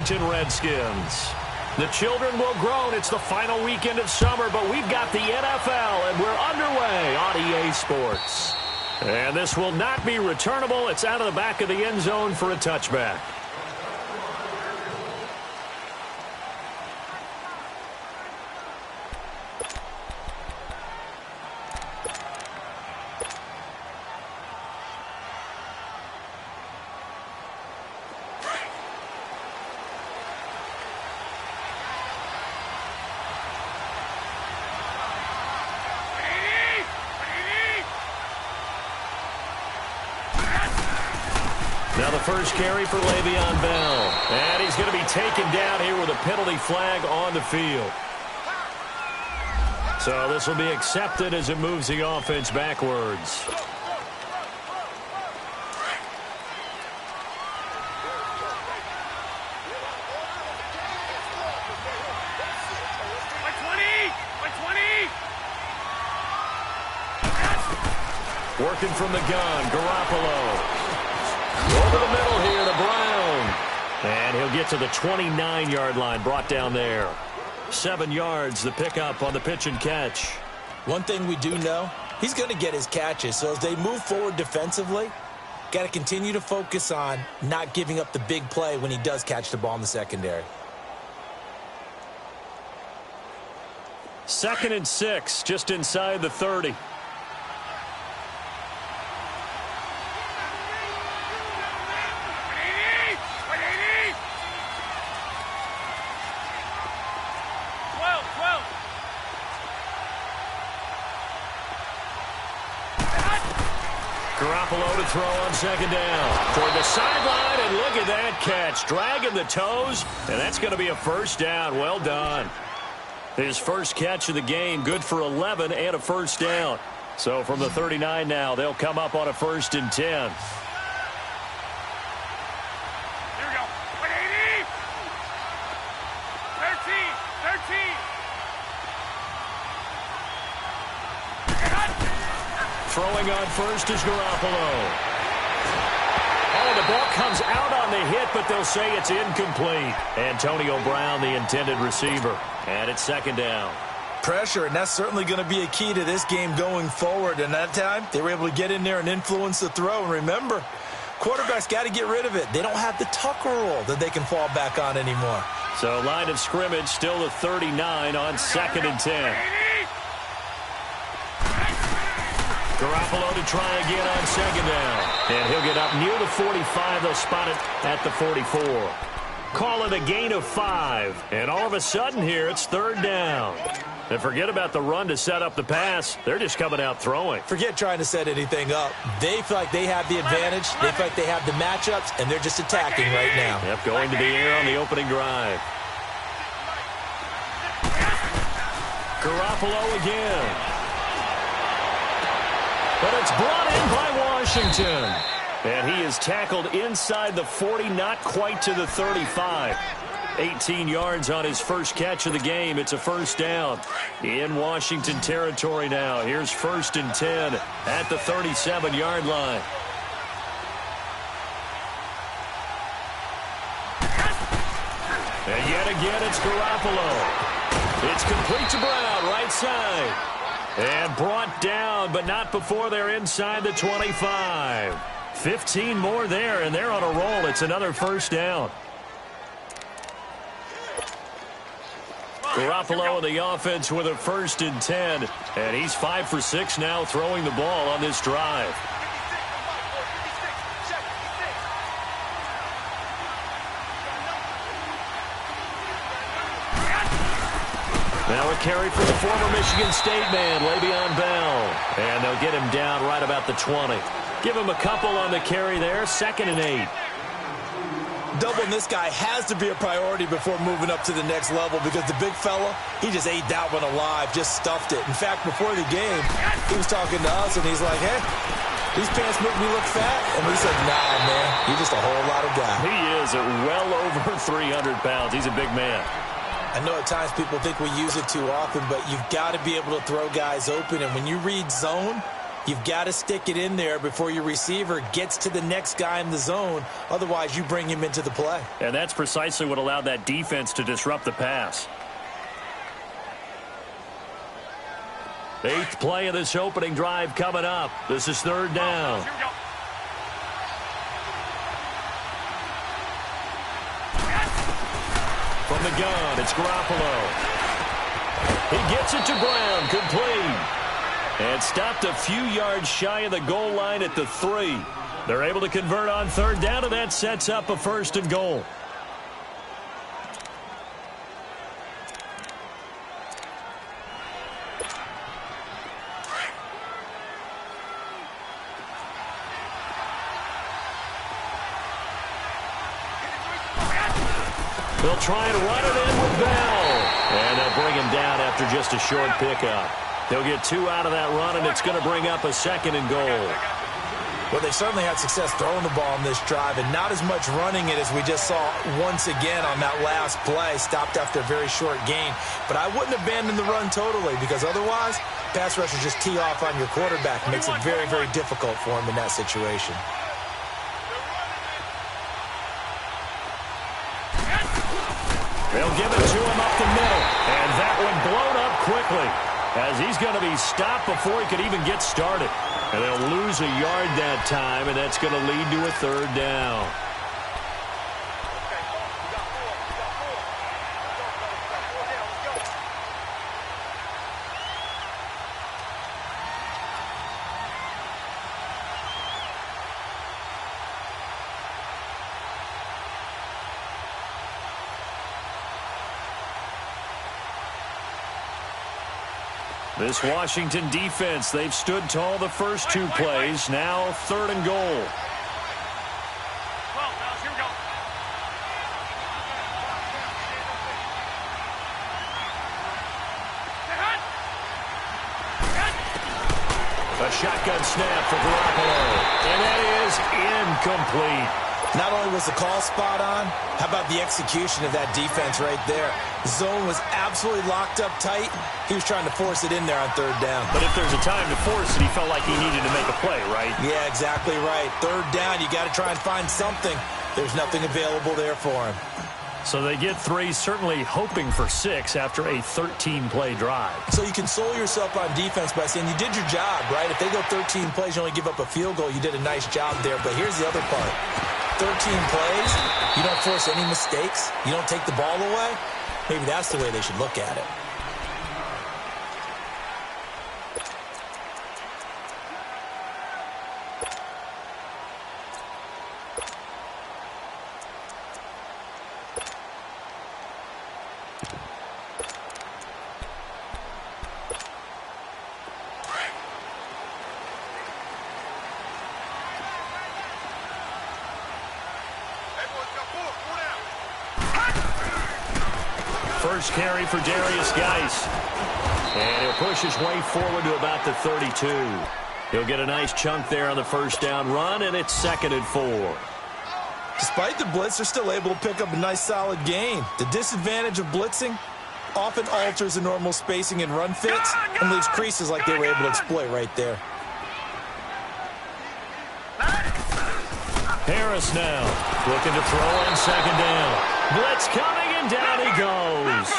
Washington Redskins. The children will groan. It's the final weekend of summer, but we've got the NFL, and we're underway on EA Sports. And this will not be returnable. It's out of the back of the end zone for a touchback. Now the first carry for Le'Veon Bell. And he's going to be taken down here with a penalty flag on the field. So this will be accepted as it moves the offense backwards. Working from the gun, Garoppolo. Over the middle here to Brown. And he'll get to the 29-yard line, brought down there. 7 yards, the pickup on the pitch and catch. One thing we do know, he's going to get his catches. So as they move forward defensively, got to continue to focus on not giving up the big play when he does catch the ball in the secondary. 2nd and 6, just inside the 30. Garoppolo to throw on 2nd down. Toward the sideline, and look at that catch. Dragging the toes, and that's going to be a first down. Well done. His first catch of the game, good for 11 and a first down. So from the 39 now, they'll come up on a 1st and 10. Here we go. 180. 13. Throwing on first is Garoppolo. Oh, the ball comes out on the hit, but they'll say it's incomplete. Antonio Brown, the intended receiver. And it's 2nd down. Pressure, and that's certainly going to be a key to this game going forward. And that time, they were able to get in there and influence the throw. And remember, quarterbacks got to get rid of it. They don't have the Tucker rule that they can fall back on anymore. So line of scrimmage still the 39 on 2nd and 10. Garoppolo to try again on 2nd down. And he'll get up near the 45. They'll spot it at the 44. Call it a gain of 5. And all of a sudden here, it's 3rd down. And forget about the run to set up the pass. They're just coming out throwing. Forget trying to set anything up. They feel like they have the advantage. They feel like they have the matchups, and they're just attacking right now. Yep, going to the air on the opening drive. Garoppolo again. But it's brought in by Washington. And he is tackled inside the 40, not quite to the 35. 18 yards on his first catch of the game. It's a first down in Washington territory now. Here's 1st and 10 at the 37-yard line. And yet again, it's Garoppolo. It's complete to Brown, right side. And brought down, but not before they're inside the 25. 15 more there, and they're on a roll. It's another first down. Garoppolo and the offense with a 1st and 10. And he's 5 for 6 now throwing the ball on this drive. Now a carry for the former Michigan State man, Le'Veon Bell. And they'll get him down right about the 20. Give him a couple on the carry there, 2nd and 8. Doubling this guy has to be a priority before moving up to the next level because the big fella, he just ate that one alive, just stuffed it. In fact, before the game, he was talking to us, and he's like, hey, these pants make me look fat. And we said, nah, man, you're just a whole lot of guy. He is at well over 300 pounds. He's a big man. I know at times people think we use it too often, but you've got to be able to throw guys open. And when you read zone, You've got to stick it in there before your receiver gets to the next guy in the zone. Otherwise, you bring him into the play. And that's precisely what allowed that defense to disrupt the pass. 8th play of this opening drive coming up. This is 3rd down. From the gun, it's Garoppolo. He gets it to Brown, complete. And stopped a few yards shy of the goal line at the 3. They're able to convert on 3rd down, and that sets up a 1st and goal. They'll try and run it in with Bell. And they'll bring him down after just a short pickup. They'll get 2 out of that run, and it's going to bring up a 2nd and goal. Well, they certainly had success throwing the ball on this drive, and not as much running it as we just saw once again on that last play. Stopped after a very short gain. But I wouldn't abandon the run totally, because otherwise, pass rushers just tee off on your quarterback. It makes it very, very difficult for him in that situation. They'll give it to him up the middle, and that one blown up quickly as he's going to be stopped before he could even get started. And they'll lose a yard that time, and that's going to lead to a 3rd down. This Washington defense, they've stood tall the first 2 plays. Now 3rd and goal. 12, here we go. A shotgun snap for Garoppolo. And that is incomplete. Not only was the call spot on, how about the execution of that defense right there? Zone was absolutely locked up tight. He was trying to force it in there on 3rd down. But if there's a time to force it, he felt like he needed to make a play, right? Yeah, exactly right. 3rd down, you got to try and find something. There's nothing available there for him. So they get 3, certainly hoping for 6 after a 13-play drive. So you console yourself on defense by saying you did your job, right? If they go 13 plays, you only give up a field goal, you did a nice job there. But here's the other part. 13 plays, you don't force any mistakes, you don't take the ball away. Maybe that's the way they should look at it. First carry for Darius Geis. And he'll push his way forward to about the 32. He'll get a nice chunk there on the 1st down run, and it's 2nd and 4. Despite the blitz, they're still able to pick up a nice solid gain. The disadvantage of blitzing often alters the normal spacing and run fits and leaves creases like they were able to exploit right there. Harris now looking to throw on 2nd down. Blitz coming, and down he goes.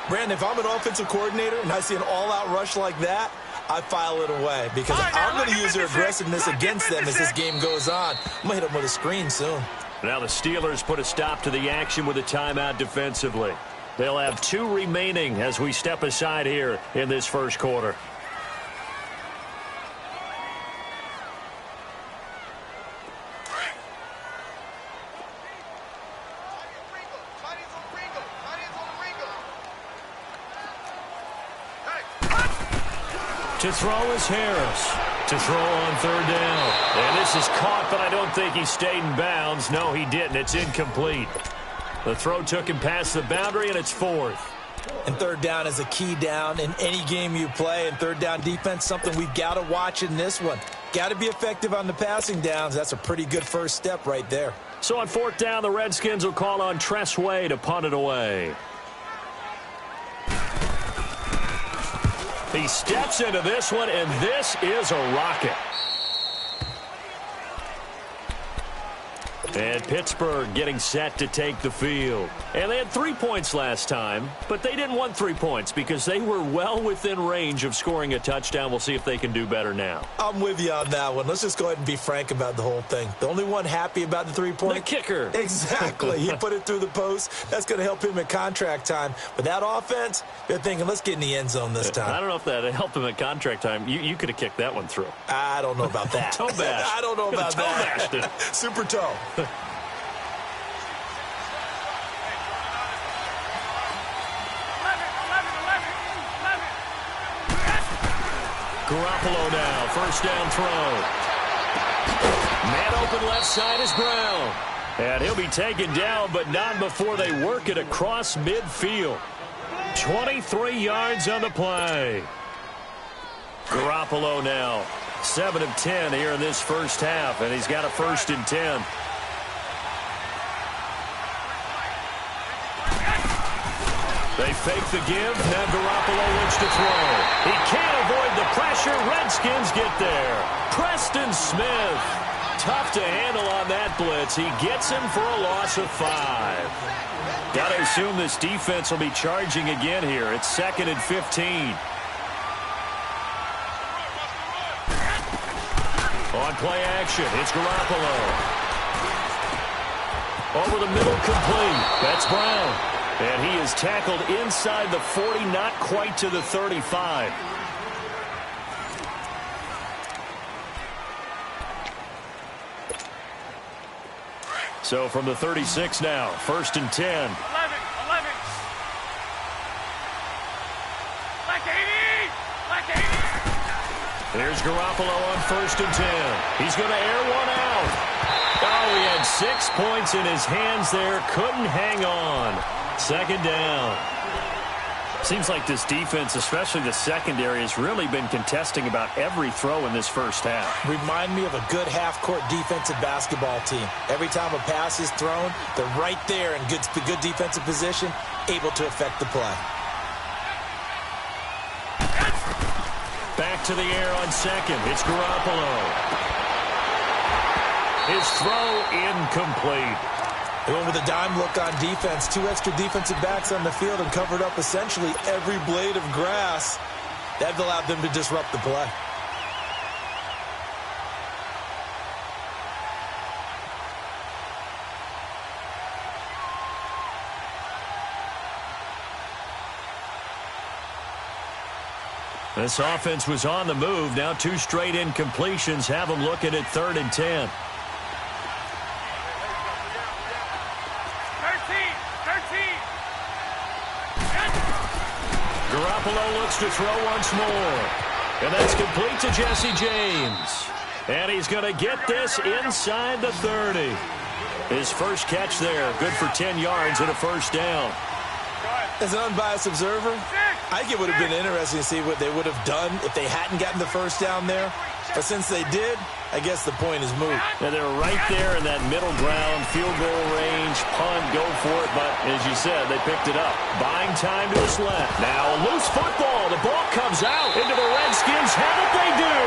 Brandon, if I'm an offensive coordinator and I see an all-out rush like that, I file it away because I'm going to use their aggressiveness against them as this game goes on. I'm going to hit them with a screen soon. Now the Steelers put a stop to the action with a timeout defensively. They'll have 2 remaining as we step aside here in this 1st quarter. To throw is Harris. To throw on 3rd down. And this is caught, but I don't think he stayed in bounds. No, he didn't. It's incomplete. The throw took him past the boundary, and it's 4th. And 3rd down is a key down in any game you play. And 3rd down defense, something we've got to watch in this one. Got to be effective on the passing downs. That's a pretty good first step right there. So on 4th down, the Redskins will call on Tress Way to punt it away. He steps into this one, and this is a rocket. And Pittsburgh getting set to take the field. And they had 3 points last time, but they didn't want 3 points because they were well within range of scoring a touchdown. We'll see if they can do better now. I'm with you on that one. Let's just go ahead and be frank about the whole thing. The only one happy about the 3 points? The kicker. Exactly. He put it through the post. That's going to help him at contract time. But that offense, they're thinking, let's get in the end zone this time. I don't know if that helped him at contract time. You could have kicked that one through. I don't know about that. Toe bash. I don't know about toe that. Bashed it. Super toe. Garoppolo now, first down throw. Man open left side is Brown. And he'll be taken down, but not before they work it across midfield. 23 yards on the play. Garoppolo now, 7 of 10 here in this first half, and he's got a 1st and 10. They fake the give. Now Garoppolo looks to throw. He can't avoid the pressure. Redskins get there. Preston Smith. Tough to handle on that blitz. He gets him for a loss of 5. Got to assume this defense will be charging again here. It's 2nd and 15. On play action, it's Garoppolo. Over the middle, complete. That's Brown. And he is tackled inside the 40, not quite to the 35. So from the 36 now, 1st and 10. 11. Like 80. Like 80. Here's Garoppolo on 1st and 10. He's going to air one out. Oh, he had 6 points in his hands there. Couldn't hang on. 2nd down. Seems like this defense, especially the secondary, has really been contesting about every throw in this first half. Remind me of a good half-court defensive basketball team. Every time a pass is thrown, they're right there in good defensive position, able to affect the play. Back to the air on 2nd. It's Garoppolo. His throw incomplete. They went with a dime look on defense. 2 extra defensive backs on the field and covered up essentially every blade of grass. That allowed them to disrupt the play. This offense was on the move. Now 2 straight incompletions have them looking at 3rd and 10. 13. Garoppolo looks to throw once more. And that's complete to Jesse James. And he's going to get this inside the 30. His first catch there, good for 10 yards and a 1st down. As an unbiased observer, I think it would have been interesting to see what they would have done if they hadn't gotten the 1st down there. But since they did, I guess the point is moot. Now they're right there in that middle ground, field goal range, punt, go for it. But as you said, they picked it up. Buying time to his left. Now a loose football. The ball comes out into the Redskins. Have it they do.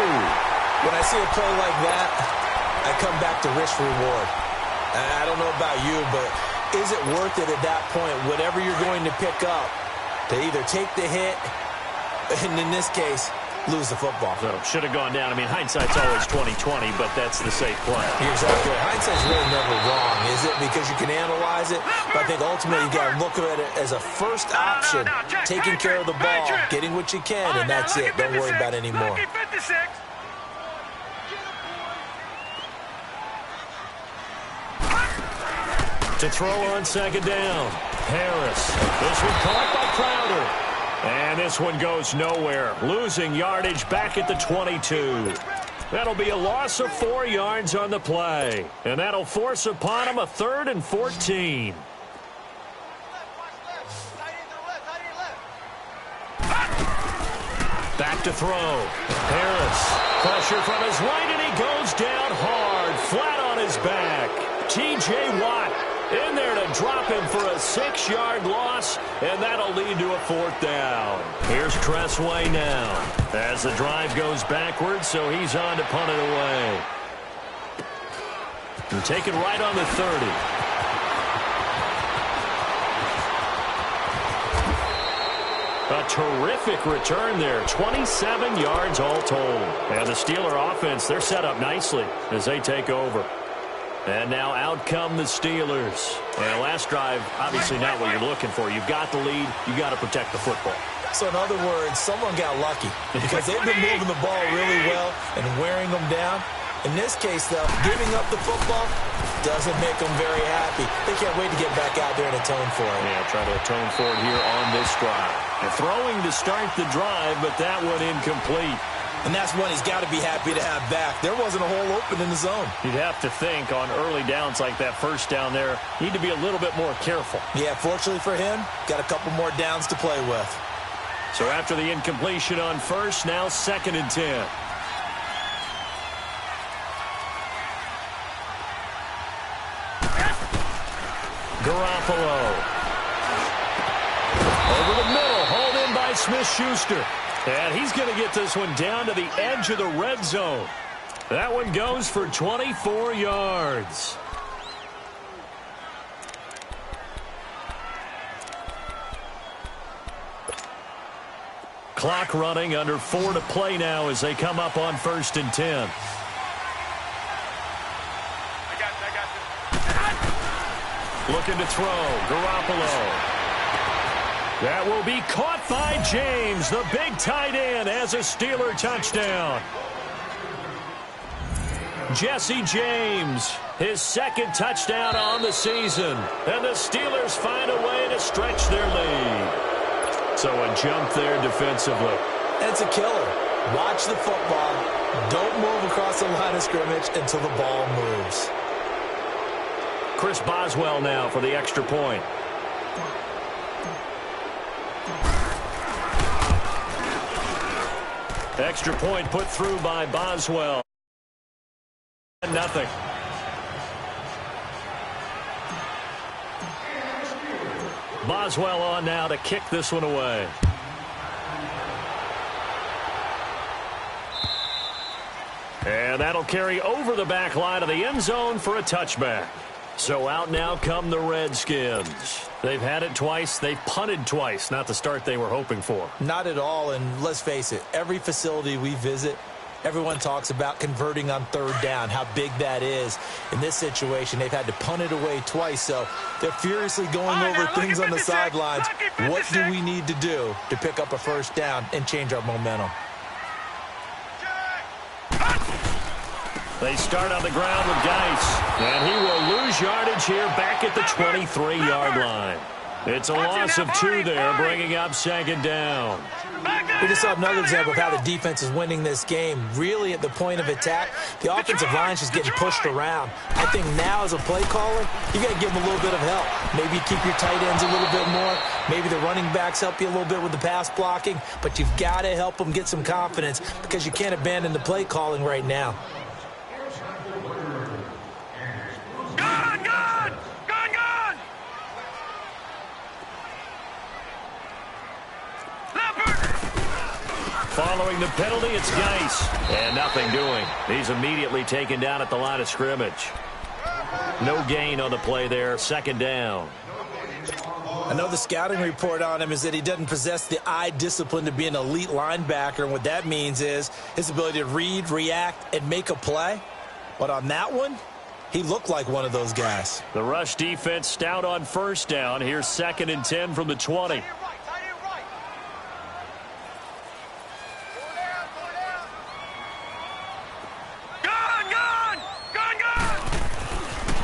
When I see a play like that, I come back to risk reward. I don't know about you, but is it worth it at that point, whatever you're going to pick up, to either take the hit, and in this case, lose the football? So should have gone down. I mean, hindsight's always 20/20, but that's the safe play. You're exactly right. Hindsight's really never wrong, is it? Because you can analyze it, but I think ultimately you got to look at it as a first option, taking care of the ball, getting what you can, and that's it. Don't worry about it anymore. To throw on 2nd down. Harris. This one caught by Crowder. And this one goes nowhere. Losing yardage back at the 22. That'll be a loss of 4 yards on the play. And that'll force upon him a 3rd and 14. Back to throw. Harris. Pressure from his right, and he goes down hard. Flat on his back. T.J. Watt In there to drop him for a 6-yard loss, and that'll lead to a 4th down. Here's Cressway now as the drive goes backwards, so he's on to punt it away. And take it right on the 30. A terrific return there. 27 yards all told. And the Steeler offense, they're set up nicely as they take over. And now out come the Steelers. And last drive, obviously not what you're looking for. You've got the lead. You've got to protect the football. So in other words, someone got lucky because they've been moving the ball really well and wearing them down. In this case, though, giving up the football doesn't make them very happy. They can't wait to get back out there and atone for it. Yeah, try to atone for it here on this drive. And throwing to start the drive, but that one incomplete. And that's one he's got to be happy to have back. There wasn't a hole open in the zone. You'd have to think on early downs like that first down there, need to be a little bit more careful. Yeah, fortunately for him, got a couple more downs to play with. So after the incompletion on first, now 2nd and 10. Garoppolo. Over the middle, hauled in by Smith-Schuster. And he's going to get this one down to the edge of the red zone. That one goes for 24 yards. Clock running, under 4 to play now as they come up on 1st and 10. Looking to throw. Garoppolo. That will be caught by James. The big tight end has a Steeler touchdown. Jesse James, his 2nd touchdown on the season. And the Steelers find a way to stretch their lead. So a jump there defensively. And it's a killer. Watch the football. Don't move across the line of scrimmage until the ball moves. Chris Boswell now for the extra point. Extra point put through by Boswell. Nothing. Boswell on now to kick this one away. And that'll carry over the back line of the end zone for a touchback. So out now come the Redskins. They've had it twice. They've punted twice. Not the start they were hoping for. Not at all, and let's face it, every facility we visit, everyone talks about converting on 3rd down, how big that is. In this situation, they've had to punt it away twice, so they're furiously going over things on the sidelines. What do we need to do to pick up a 1st down and change our momentum? They start on the ground with Geis, and he will lose yardage here back at the 23-yard line. It's a loss of 2 there, bringing up 2nd down. We just saw another example of how the defense is winning this game. Really at the point of attack, the offensive line is just getting pushed around. I think now as a play caller, you got to give them a little bit of help. Maybe you keep your tight ends a little bit more. Maybe the running backs help you a little bit with the pass blocking. But you've got to help them get some confidence because you can't abandon the play calling right now. Following the penalty, it's Geis. And nothing doing. He's immediately taken down at the line of scrimmage. No gain on the play there. 2nd down. I know the scouting report on him is that he doesn't possess the eye discipline to be an elite linebacker. And what that means is his ability to read, react, and make a play. But on that one, he looked like one of those guys. The rush defense stout on 1st down. Here's 2nd and 10 from the 20.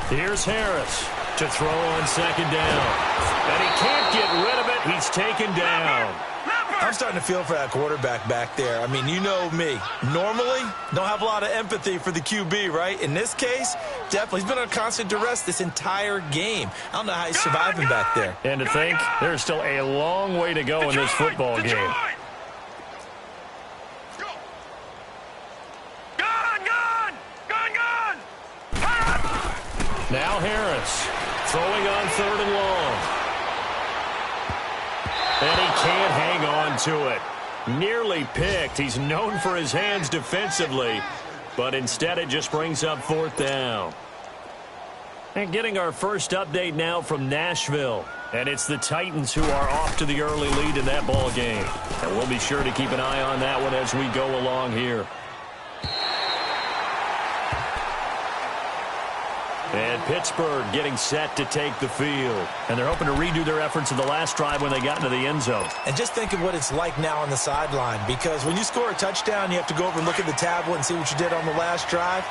Here's Harris to throw on 2nd down. And he can't get rid of it. He's taken down. I'm starting to feel for that quarterback back there. I mean, you know me. Normally, don't have a lot of empathy for the QB, right? In this case, definitely. He's been on constant duress this entire game. I don't know how he's surviving back there. And to think, there's still a long way to go in this football game. Now Harris Throwing on 3rd and long. And he can't hang on to it. Nearly picked. He's known for his hands defensively, but instead it just brings up 4th down. And getting our first update now from Nashville. And it's the Titans who are off to the early lead in that ball game. And we'll be sure to keep an eye on that one as we go along here. And Pittsburgh getting set to take the field. And they're hoping to redo their efforts in the last drive when they got into the end zone. And just think of what it's like now on the sideline, because when you score a touchdown, you have to go over and look at the tablet and see what you did on the last drive.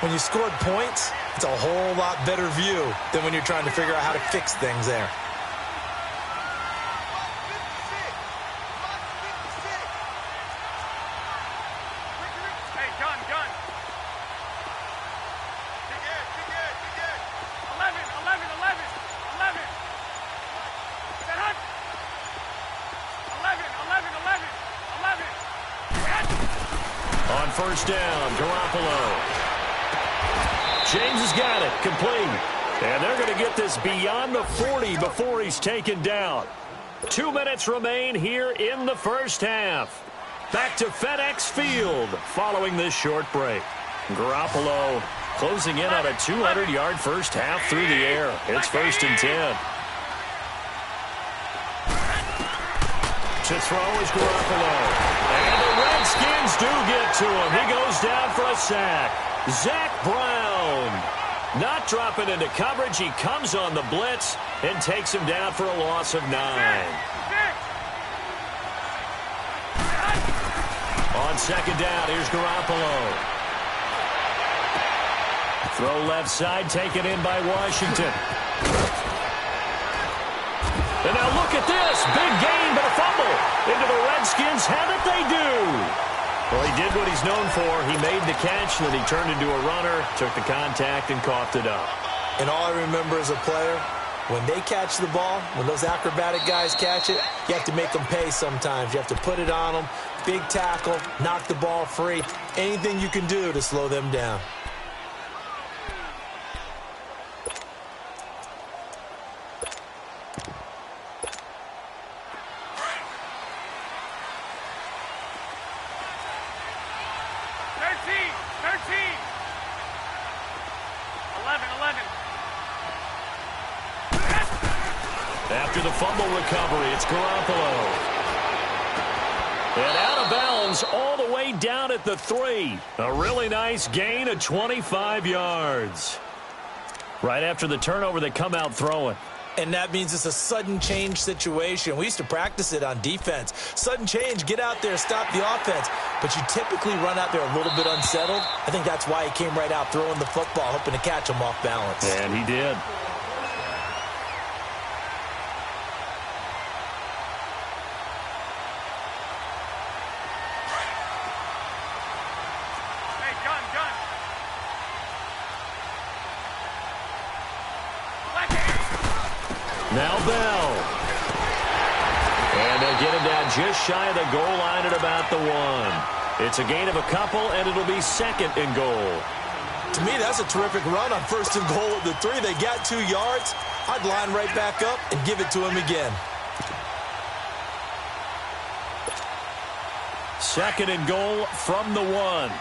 When you scored points, it's a whole lot better view than when you're trying to figure out how to fix things there. Hey, gun. 11. Set up. 11. On first down, Garoppolo. James has got it, complete. And they're going to get this beyond the 40 before he's taken down. 2 minutes remain here in the first half. Back to FedEx Field following this short break. Garoppolo closing in on a 200-yard first half through the air. It's 1st and 10. To throw is Garoppolo. And the Redskins do get to him. He goes down for a sack. Zach Brown not dropping into coverage. He comes on the blitz and takes him down for a loss of 9. On 2nd down, here's Garoppolo. Throw left side, taken in by Washington. And now look at this. Big gain, but a fumble. Into the Redskins have it, they do. Well, he did what he's known for. He made the catch, then he turned into a runner, took the contact, and coughed it up. And all I remember as a player, when they catch the ball, when those acrobatic guys catch it, you have to make them pay sometimes. You have to put it on them, big tackle, knock the ball free, anything you can do to slow them down. After the fumble recovery, it's Garoppolo. And out of bounds all the way down at the 3. A really nice gain of 25 yards. Right after the turnover, they come out throwing. And that means it's a sudden change situation. We used to practice it on defense. Sudden change, get out there, stop the offense. But you typically run out there a little bit unsettled. I think that's why he came right out throwing the football, hoping to catch him off balance. And he did. Now Bell. And they'll get him down just shy of the goal line at about the 1. It's a gain of a couple, and it'll be 2nd and goal. To me, that's a terrific run on 1st and goal at the 3. They got 2 yards. I'd line right back up and give it to him again. 2nd and goal from the 1.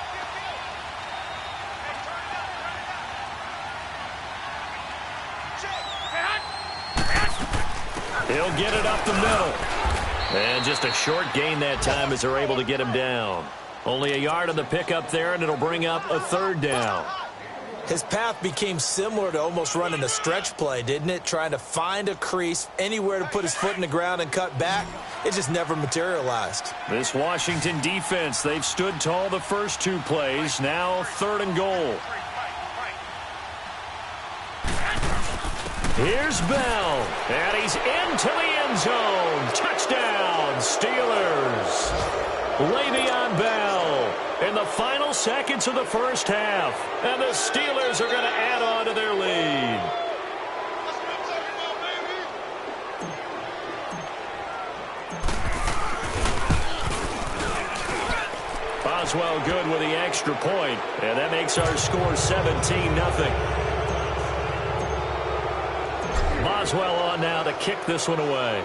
He'll get it up the middle. And just a short gain that time as they're able to get him down. Only a yard on the pickup there, and it'll bring up a 3rd down. His path became similar to almost running a stretch play, didn't it? Trying to find a crease, anywhere to put his foot in the ground and cut back. It just never materialized. This Washington defense, they've stood tall the first 2 plays. Now 3rd and goal. Here's Bell, and he's into the end zone. Touchdown, Steelers. Le'Veon Bell in the final seconds of the first half, and the Steelers are going to add on to their lead. Boswell good with the extra point, and that makes our score 17-0. Boswell on now to kick this one away.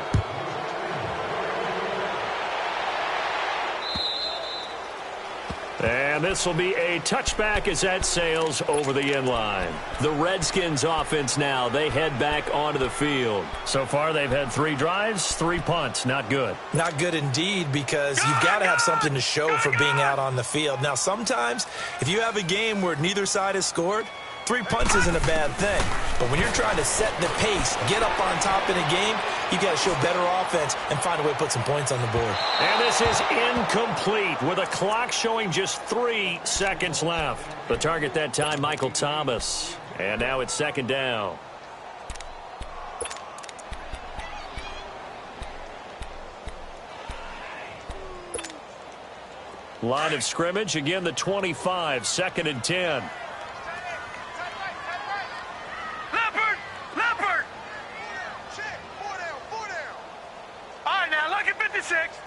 And this will be a touchback as that sails over the end line. The Redskins offense now, they head back onto the field. So far, they've had 3 drives, 3 punts. Not good. Not good indeed, because you've got to have something to show for being out on the field. Now, sometimes, if you have a game where neither side has scored, 3 punts isn't a bad thing. But when you're trying to set the pace, get up on top in a game, you got to show better offense and find a way to put some points on the board. And this is incomplete with a clock showing just 3 seconds left. The target that time, Michael Thomas. And now it's 2nd down. Line of scrimmage, again the 25, 2nd and 10.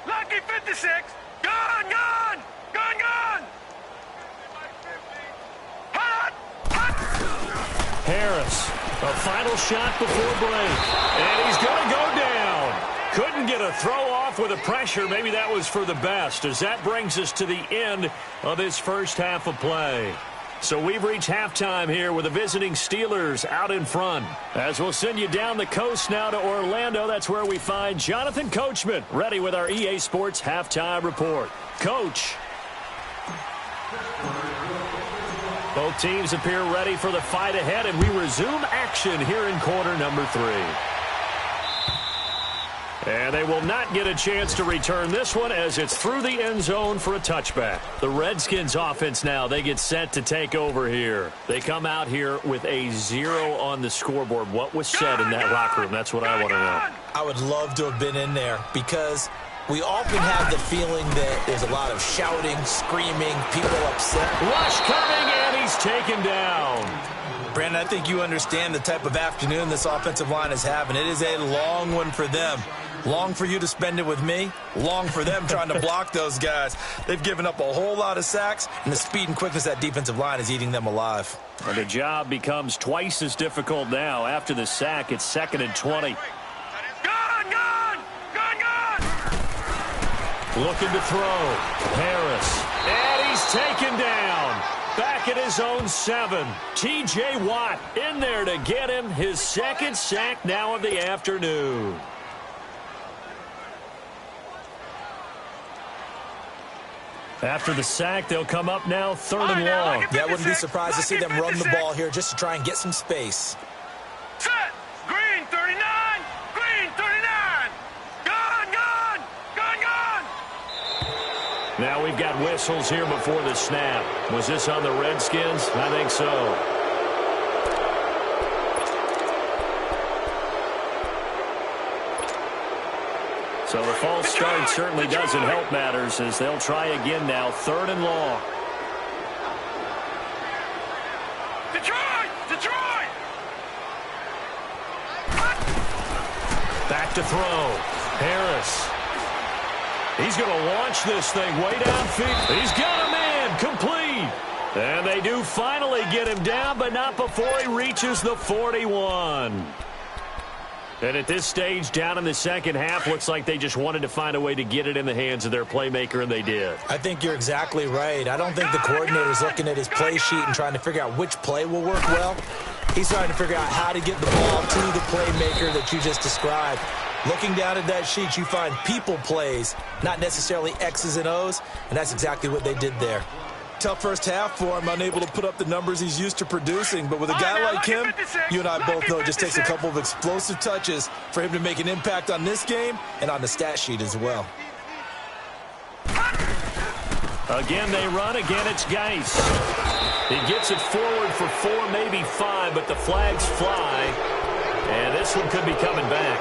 Lucky 56. Gone, gone. Gone, gone. Hot, hot. Harris, a final shot before break. And he's going to go down. Couldn't get a throw off with the pressure. Maybe that was for the best, as that brings us to the end of this first half of play. So we've reached halftime here with the visiting Steelers out in front. As we'll send you down the coast now to Orlando, that's where we find Jonathan Coachman ready with our EA Sports Halftime Report. Coach. Both teams appear ready for the fight ahead, and we resume action here in quarter number 3. And they will not get a chance to return this one as it's through the end zone for a touchback. The Redskins offense now, they get set to take over here. They come out here with a 0 on the scoreboard. What was said in that locker room? That's what I want to know. I would love to have been in there, because we often have the feeling that there's a lot of shouting, screaming, people upset. Rush coming, and he's taken down. Brandon, I think you understand the type of afternoon this offensive line is having. It is a long one for them. Long for you to spend it with me. Long for them trying to block those guys. They've given up a whole lot of sacks, and the speed and quickness of that defensive line is eating them alive. And the job becomes twice as difficult now. After the sack, it's 2nd and 20. Gone, gone. Gone, gone. Looking to throw. Harris. And he's taken down. Back at his own 7. T.J. Watt in there to get him his 2nd sack now of the afternoon. After the sack, they'll come up now 3rd and long. Yeah, I wouldn't be surprised to see them run the ball here just to try and get some space. Set. Green 39. Green 39. Gone, gone. Gone, gone. Now we've got whistles here before the snap. Was this on the Redskins? I think so. So the false start certainly doesn't help matters, as they'll try again now, 3rd and long. Detroit! Detroit! Back to throw. Harris. He's going to launch this thing way downfield. He's got a man complete. And they do finally get him down, but not before he reaches the 41. And at this stage, down in the second half, looks like they just wanted to find a way to get it in the hands of their playmaker, and they did. I think you're exactly right. I don't think the coordinator's looking at his play sheet and trying to figure out which play will work well. He's trying to figure out how to get the ball to the playmaker that you just described. Looking down at that sheet, you find people plays, not necessarily X's and O's, and that's exactly what they did there. Tough first half for him, unable to put up the numbers he's used to producing. But with a guy like him, you and I both know it just takes a couple of explosive touches for him to make an impact on this game and on the stat sheet as well. Again, they run. Again, it's Geis. He gets it forward for 4, maybe 5, but the flags fly. And this one could be coming back.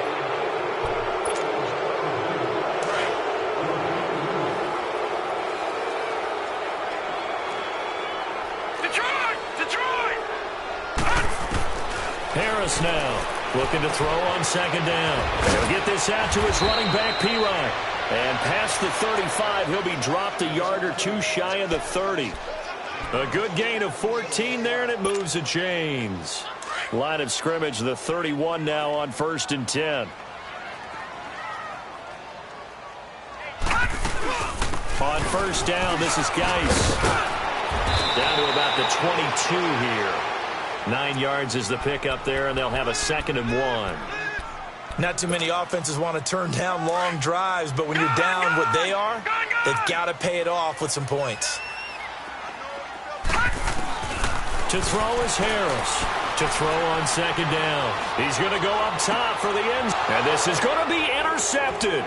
Harris now looking to throw on 2nd down. He'll get this out to his running back, P-Ryan. And past the 35, he'll be dropped a yard or 2 shy of the 30. A good gain of 14 there, and it moves the chains. Line of scrimmage, the 31 now on 1st and 10. On 1st down, this is Geis. Down to about the 22 here. 9 yards is the pickup there, and they'll have a 2nd and 1. Not too many offenses want to turn down long drives, but when you're down what they are, they've got to pay it off with some points. To throw is Harris. To throw on 2nd down. He's going to go up top for the end. And this is going to be intercepted.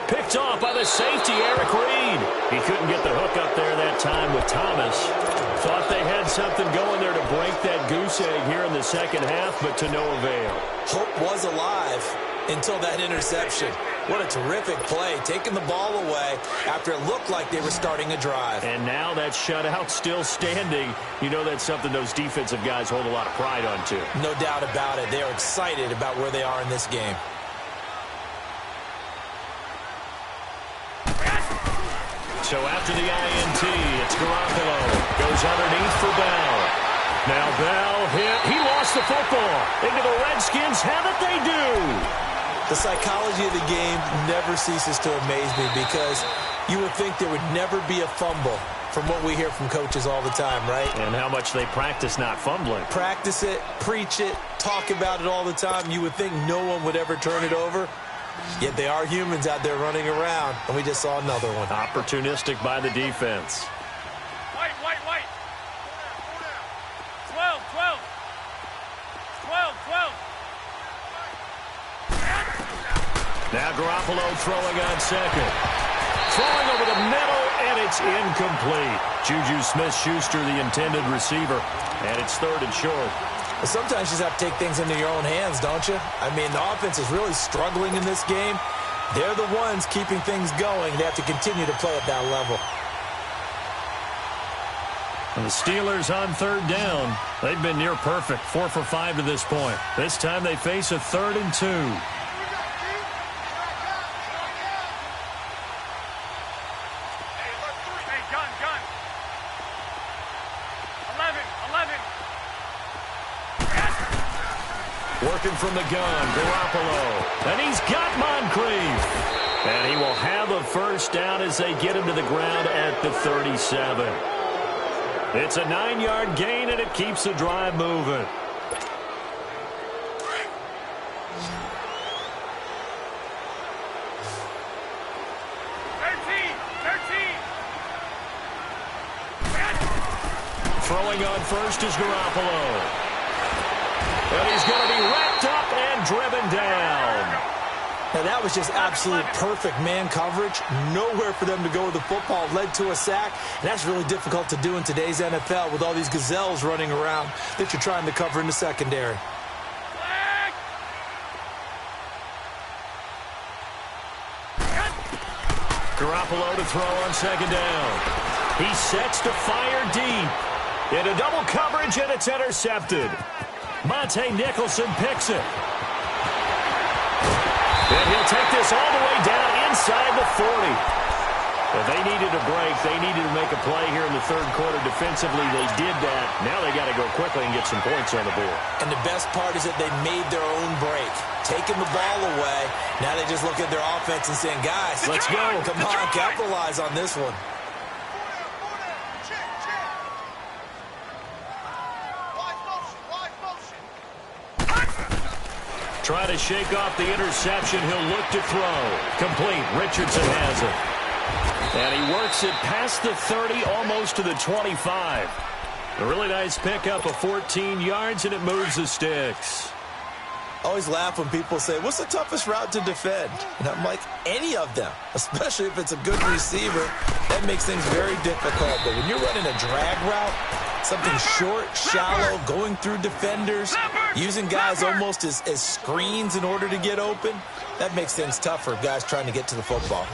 Picked off by the safety, Eric Reed. He couldn't get the hook up there that time with Thomas. Thought they had something going there to break that goose egg here in the second half, but to no avail. Hope was alive until that interception. What a terrific play, taking the ball away after it looked like they were starting a drive. And now that shutout still standing. You know that's something those defensive guys hold a lot of pride on, too. No doubt about it. They are excited about where they are in this game. So after the INT, it's Garoppolo. Goes underneath for Bell. Now Bell hit. He lost the football. Into the Redskins have it, they do. The psychology of the game never ceases to amaze me because you would think there would never be a fumble from what we hear from coaches all the time, right? And how much they practice not fumbling. Practice it, preach it, talk about it all the time. You would think no one would ever turn it over. Yet they are humans out there running around, and we just saw another one. Opportunistic by the defense. White. 12. 12. Now Garoppolo throwing on 2nd. Throwing over the middle, and it's incomplete. Juju Smith-Schuster, the intended receiver, and it's 3rd and short. But sometimes you just have to take things into your own hands, don't you? I mean, the offense is really struggling in this game. They're the ones keeping things going. They have to continue to play at that level. And the Steelers on 3rd down. They've been near perfect, 4 for 5 to this point. This time they face a 3rd and 2. Hey, gun. 11. Working from the gun, Garoppolo. And he's got Moncrief. And he will have a 1st down as they get him to the ground at the 37. It's a 9-yard gain, and it keeps the drive moving. Throwing on 1st is Garoppolo. And he's going to be wrapped up and driven down. Now, that was just absolute perfect man coverage. Nowhere for them to go with the football. Led to a sack. And that's really difficult to do in today's NFL with all these gazelles running around that you're trying to cover in the secondary. Garoppolo to throw on 2nd down. He sets to fire deep. Into double coverage, and it's intercepted. Monte Nicholson picks it. And he'll take this all the way down inside the 40. If they needed a break, they needed to make a play here in the 3rd quarter defensively. They did that. Now they got to go quickly and get some points on the board. And the best part is that they made their own break. Taking the ball away. Now they just look at their offense and saying, guys, let's go. Come on, capitalize on this one. Try to shake off the interception. He'll look to throw. Complete. Richardson has it. And he works it past the 30, almost to the 25. A really nice pickup of 14 yards, and it moves the sticks. I always laugh when people say, what's the toughest route to defend? And I'm like, any of them, especially if it's a good receiver. That makes things very difficult. But when you're running a drag route, something short, shallow, going through defenders, using guys almost as screens in order to get open, that makes things tough for guys trying to get to the football.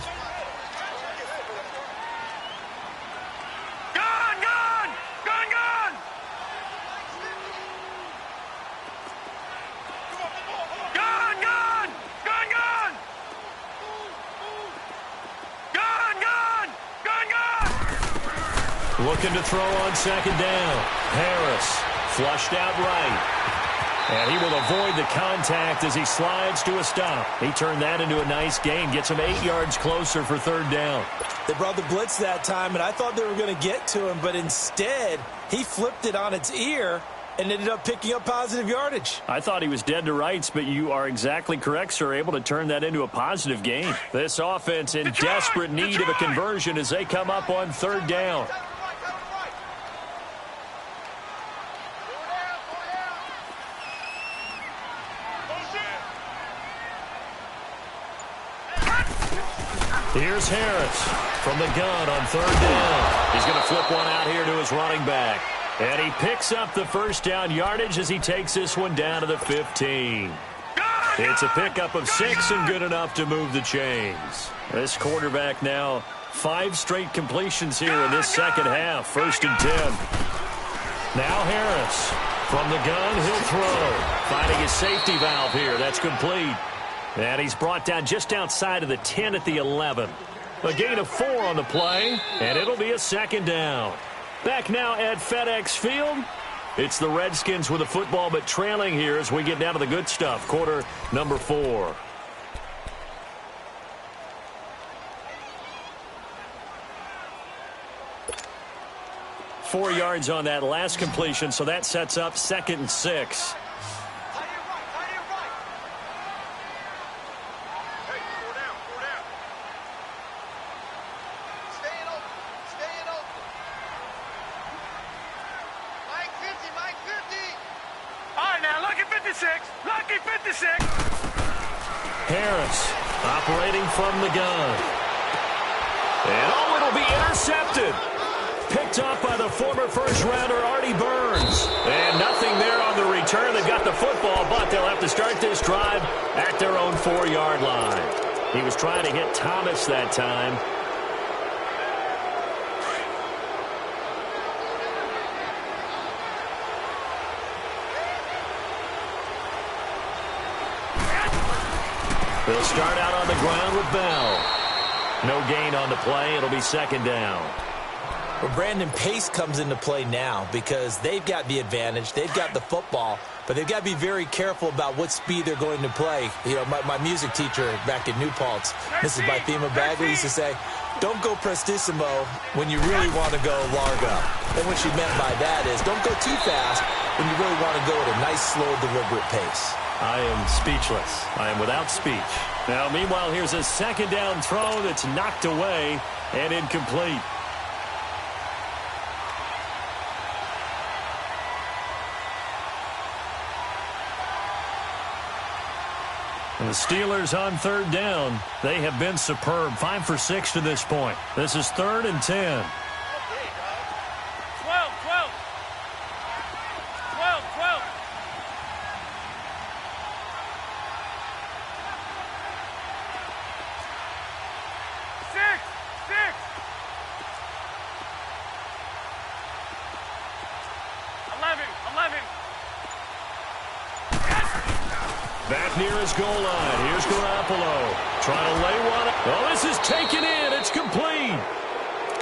Looking to throw on 2nd down. Harris flushed out right. And he will avoid the contact as he slides to a stop. He turned that into a nice gain, gets him 8 yards closer for third down. They brought the blitz that time, and I thought they were going to get to him, but instead he flipped it on its ear and ended up picking up positive yardage. I thought he was dead to rights, but you are exactly correct, sir, able to turn that into a positive gain. This offense in desperate need of a conversion as they come up on third down. Here's Harris from the gun on third down. He's going to flip one out here to his running back. And he picks up the first down yardage as he takes this one down to the 15. It's a pickup of 6 and good enough to move the chains. This quarterback now 5 straight completions here in this second half. First and 10. Now Harris from the gun. He'll throw. Finding his safety valve here. That's complete. And he's brought down just outside of the 10 at the 11. A gain of 4 on the play, and it'll be a second down. Back now at FedEx Field. It's the Redskins with the football, but trailing here as we get down to the good stuff. Quarter number 4. Four yards on that last completion, so that sets up 2nd and 6. Harris operating from the gun. And oh, it'll be intercepted. Picked up by the former first-rounder Artie Burns. And nothing there on the return. They've got the football, but they'll have to start this drive at their own 4-yard line. He was trying to hit Thomas that time. They'll start out on the ground with Bell. No gain on the play. It'll be second down. Well, Brandon, pace comes into play now because they've got the advantage. They've got the football, but they've got to be very careful about what speed they're going to play. You know, my music teacher back in New Paltz, Mrs. Bythema Bagley, used to say, don't go prestissimo when you really want to go largo. And what she meant by that is don't go too fast when you really want to go at a nice, slow, deliberate pace. I am speechless. I am without speech. Now, meanwhile, here's a second down throw that's knocked away and incomplete. And the Steelers on third down. They have been superb. 5 for 6 to this point. This is 3rd and 10. 12. Back near his goal line. Here's Garoppolo. Trying to lay one. Oh, this is taken in. It's complete.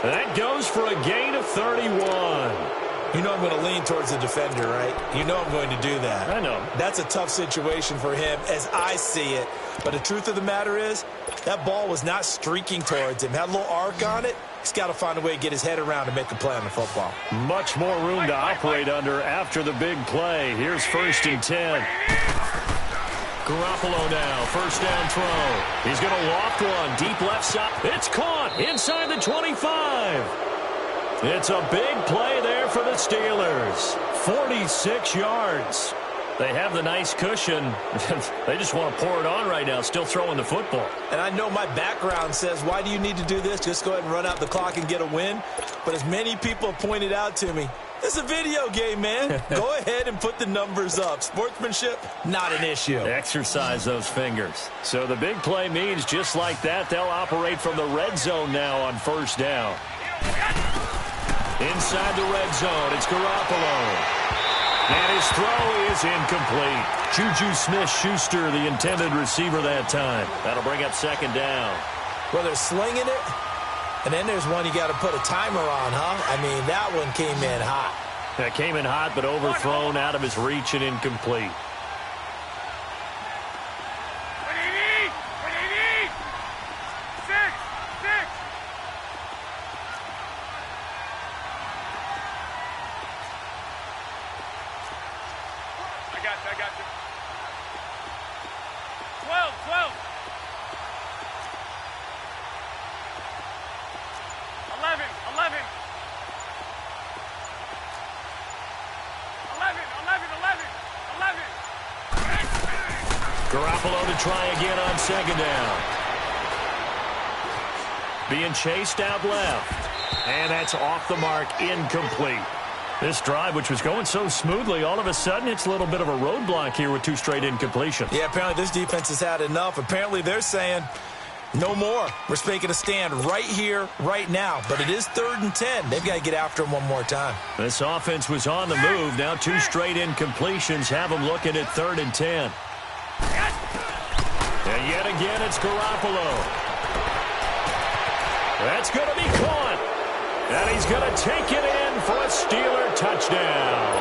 That goes for a gain of 31. You know I'm going to lean towards the defender, right? You know I'm going to do that. I know. That's a tough situation for him as I see it. But the truth of the matter is, that ball was not streaking towards him. Had a little arc on it. He's got to find a way to get his head around and make a play on the football. Much more room to operate under after the big play. Here's 1st and 10. Garoppolo now, first down throw. He's going to loft one, deep left side. It's caught inside the 25. It's a big play there for the Steelers. 46 yards. They have the nice cushion. They just want to pour it on right now, still throwing the football. And I know my background says, why do you need to do this? Just go ahead and run out the clock and get a win. But as many people have pointed out to me, this is a video game, man. Go ahead and put the numbers up. Sportsmanship, not an issue. Exercise those fingers. So the big play means just like that, they'll operate from the red zone now on first down. Inside the red zone, it's Garoppolo. And his throw is incomplete. Juju Smith-Schuster, the intended receiver that time. That'll bring up second down. Well, they're slinging it. And then there's one you got to put a timer on, huh? I mean, that one came in hot. That came in hot, but overthrown out of his reach and incomplete. Garoppolo to try again on second down. Being chased out left. And that's off the mark, incomplete. This drive, which was going so smoothly, all of a sudden it's a little bit of a roadblock here with 2 straight incompletions. Yeah, apparently this defense has had enough. Apparently they're saying no more. We're making a stand right here, right now. But it is 3rd and 10. They've got to get after him one more time. This offense was on the move. Now 2 straight incompletions have them looking at 3rd and 10. And yet again, it's Garoppolo. That's going to be caught. And he's going to take it in for a Steeler touchdown.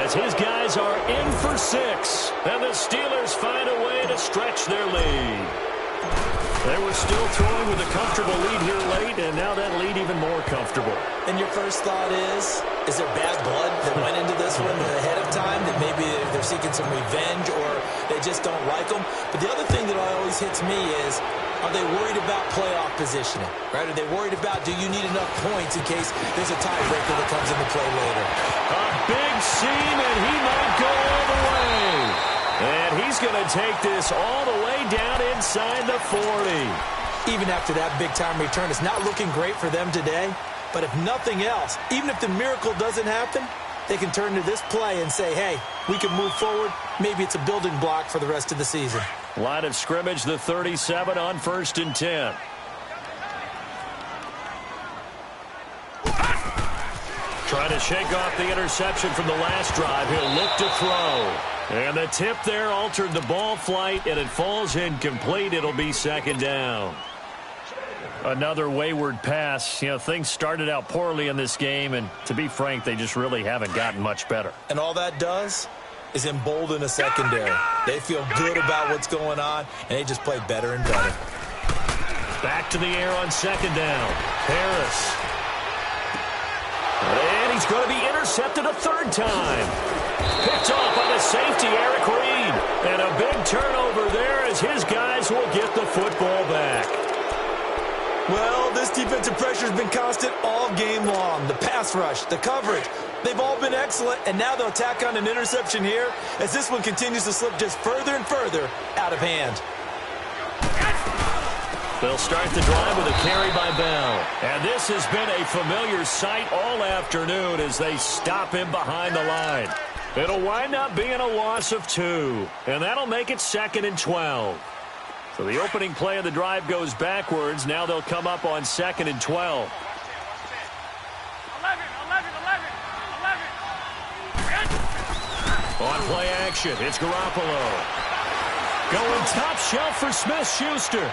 As his guys are in for 6. And the Steelers find a way to stretch their lead. They were still throwing with a comfortable lead here late, and now that lead even more comfortable. And your first thought is there bad blood that went into this one ahead of time, that maybe they're seeking some revenge or they just don't like them? But the other thing that always hits me is, are they worried about playoff positioning? Right? Are they worried about, do you need enough points in case there's a tiebreaker that comes into play later? A big seam, and he might go all the way. And he's going to take this all the way down inside the 40. Even after that big-time return, it's not looking great for them today. But if nothing else, even if the miracle doesn't happen, they can turn to this play and say, hey, we can move forward. Maybe it's a building block for the rest of the season. Line of scrimmage, the 37 on 1st and 10. Trying to shake off the interception from the last drive. He'll look to throw. And the tip there altered the ball flight, and it falls incomplete. It'll be 2nd down. Another wayward pass. You know, things started out poorly in this game, and to be frank, they just really haven't gotten much better. And all that does is embolden a secondary. They feel good about what's going on, and they just play better and better. Back to the air on 2nd down. Harris. And he's going to be intercepted a 3rd time. Picked off by the safety, Eric Reed. And a big turnover there as his guys will get the football back. Well, this defensive pressure has been constant all game long. The pass rush, the coverage, they've all been excellent, and now they'll tack on an interception here as this one continues to slip just further and further out of hand. They'll start the drive with a carry by Bell. And this has been a familiar sight all afternoon as they stop him behind the line. It'll wind up being a loss of 2, and that'll make it 2nd and 12. So the opening play of the drive goes backwards. Now they'll come up on 2nd and 12. 11. On play action, it's Garoppolo. Going top shelf for Smith-Schuster.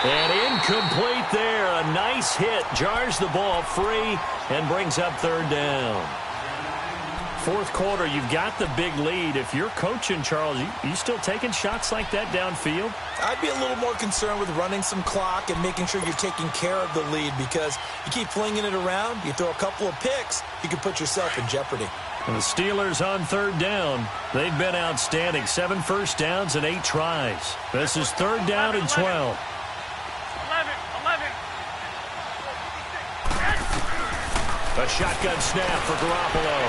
And incomplete there. A nice hit. Jars the ball free and brings up 3rd down. 4th quarter, you've got the big lead. If you're coaching, Charles, you still taking shots like that downfield? I'd be a little more concerned with running some clock and making sure you're taking care of the lead, because you keep flinging it around, you throw a couple of picks, you can put yourself in jeopardy. And the Steelers on 3rd down. They've been outstanding. 7 first downs and 8 tries. This is 3rd down and 12. 11. A shotgun snap for Garoppolo.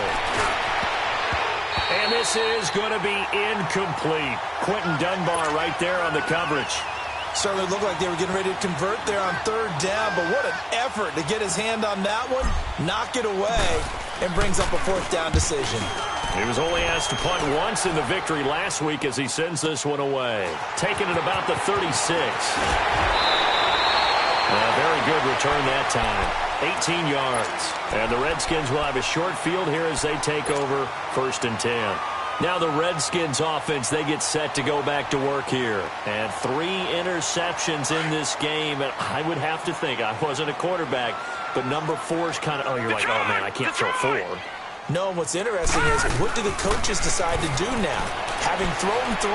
And this is going to be incomplete. Quentin Dunbar right there on the coverage. Certainly looked like they were getting ready to convert there on 3rd down, but what an effort to get his hand on that one, knock it away, and brings up a 4th down decision. He was only asked to punt once in the victory last week as he sends this one away. Taking it about the 36. A very good return that time. 18 yards. And the Redskins will have a short field here as they take over 1st and 10. Now the Redskins offense, they get set to go back to work here. And 3 interceptions in this game. And I would have to think, I wasn't a quarterback, but number 4 is kind of, oh, you're like, oh, man, I can't throw 4. No, what's interesting is, what do the coaches decide to do now? Having thrown 3,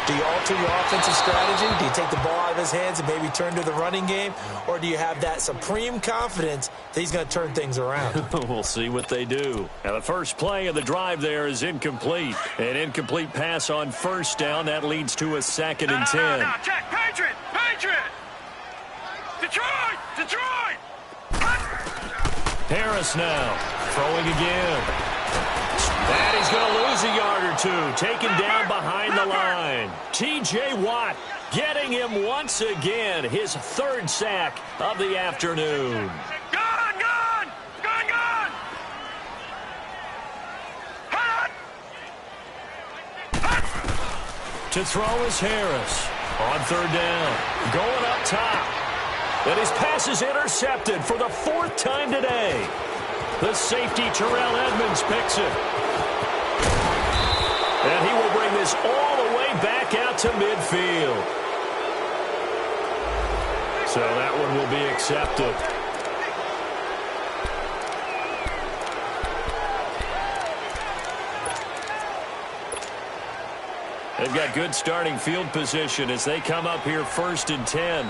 do you alter your offensive strategy? Do you take the ball out of his hands and maybe turn to the running game? Or do you have that supreme confidence that he's going to turn things around? We'll see what they do. Now, the first play of the drive there is incomplete. An incomplete pass on 1st down. That leads to a 2nd and 10. No, check. Patriot! Detroit! Harris now throwing again. And he's going to lose a yard or two, taken down behind the line. T.J. Watt getting him once again, his third sack of the afternoon. Gone, gone! Gone, gone! Hot! To throw is Harris on third down. Going up top. And his pass is intercepted for the fourth time today. The safety, Terrell Edmonds, picks it. And he will bring this all the way back out to midfield. So that one will be accepted. They've got good starting field position as they come up here 1st and 10.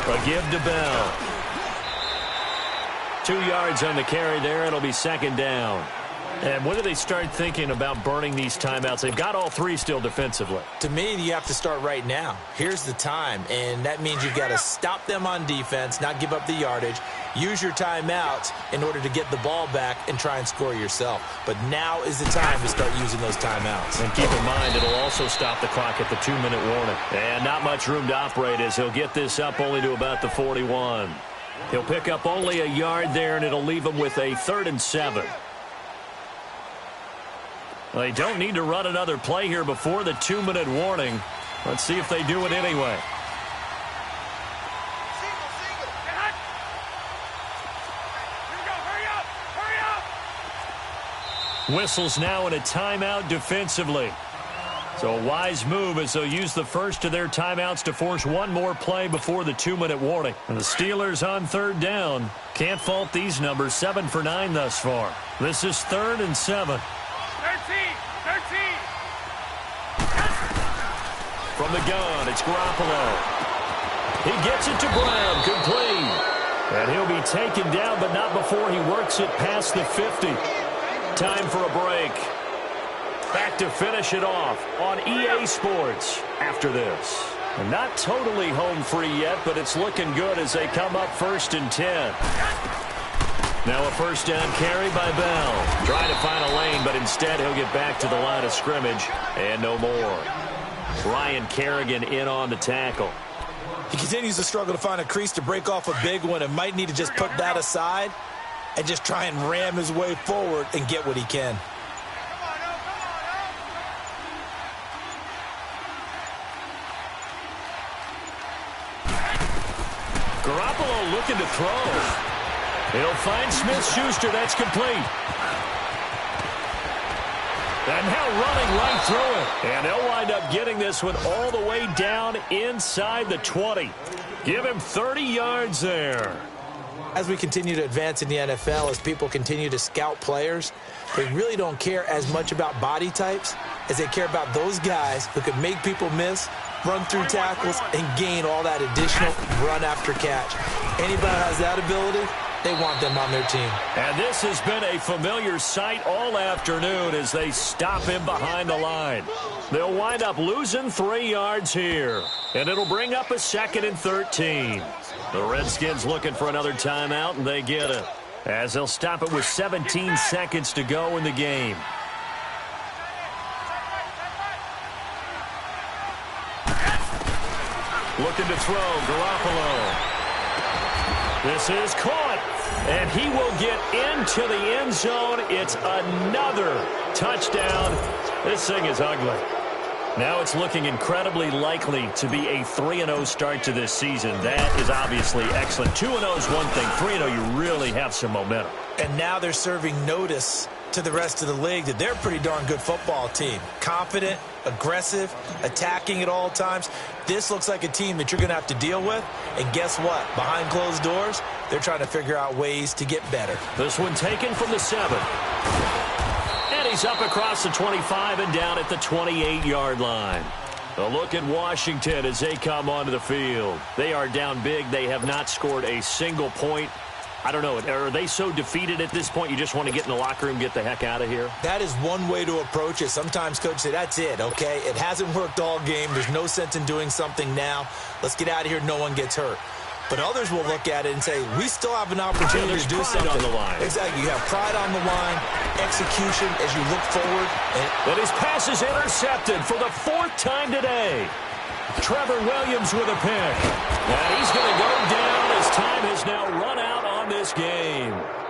A give to Bell. 2 yards on the carry there. It'll be 2nd down. And when do they start thinking about burning these timeouts? They've got all 3 still defensively. To me, you have to start right now. Here's the time, and that means you've got to stop them on defense, not give up the yardage, use your timeouts in order to get the ball back and try and score yourself. But now is the time to start using those timeouts. And keep in mind, it'll also stop the clock at the 2-minute warning. And not much room to operate as he'll get this up only to about the 41. He'll pick up only a yard there, and it'll leave him with a 3rd and 7. They don't need to run another play here before the 2-minute warning. Let's see if they do it anyway. Whistles now in a timeout defensively. So a wise move as they'll use the first of their timeouts to force one more play before the 2-minute warning. And the Steelers on 3rd down. Can't fault these numbers. 7 for 9 thus far. This is 3rd and 7. 13! From the gun, it's Garoppolo. He gets it to Brown, complete. And he'll be taken down, but not before he works it past the 50. Time for a break. Back to finish it off on EA Sports after this. And not totally home free yet, but it's looking good as they come up 1st and 10. Now a 1st down carry by Bell. Trying to find a lane, but instead he'll get back to the line of scrimmage and no more. Ryan Kerrigan in on the tackle. He continues to struggle to find a crease to break off a big one and might need to just put that aside and just try and ram his way forward and get what he can. Garoppolo looking to throw. He'll find Smith-Schuster. That's complete. And now running right through it. And they'll wind up getting this one all the way down inside the 20. Give him 30 yards there. As we continue to advance in the NFL, as people continue to scout players, they really don't care as much about body types as they care about those guys who can make people miss, run through tackles, and gain all that additional run after catch. Anybody who has that ability, they want them on their team. And this has been a familiar sight all afternoon as they stop him behind the line. They'll wind up losing 3 yards here. And it'll bring up a 2nd and 13. The Redskins looking for another timeout, and they get it. As they'll stop it with 17 seconds to go in the game. Looking to throw, Garoppolo. This is caught, and he will get into the end zone. It's another touchdown. This thing is ugly. Now it's looking incredibly likely to be a 3-0 start to this season. That is obviously excellent. 2-0 is one thing. 3-0, you really have some momentum. And now they're serving notice to the rest of the league that they're a pretty darn good football team. Confident, aggressive, attacking at all times. This looks like a team that you're going to have to deal with. And guess what? Behind closed doors, they're trying to figure out ways to get better. This one taken from the 7. And he's up across the 25 and down at the 28-yard line. A look at Washington as they come onto the field. They are down big. They have not scored a single point. I don't know. Are they so defeated at this point you just want to get in the locker room, get the heck out of here? That is one way to approach it. Sometimes coaches say, that's it, okay? It hasn't worked all game. There's no sense in doing something now. Let's get out of here. No one gets hurt. But others will look at it and say, we still have an opportunity to do something. On the line. Exactly. You have pride on the line, execution as you look forward. And his pass is intercepted for the 4th time today. Trevor Williams with a pick. And he's going to go down as time has now run out on this game.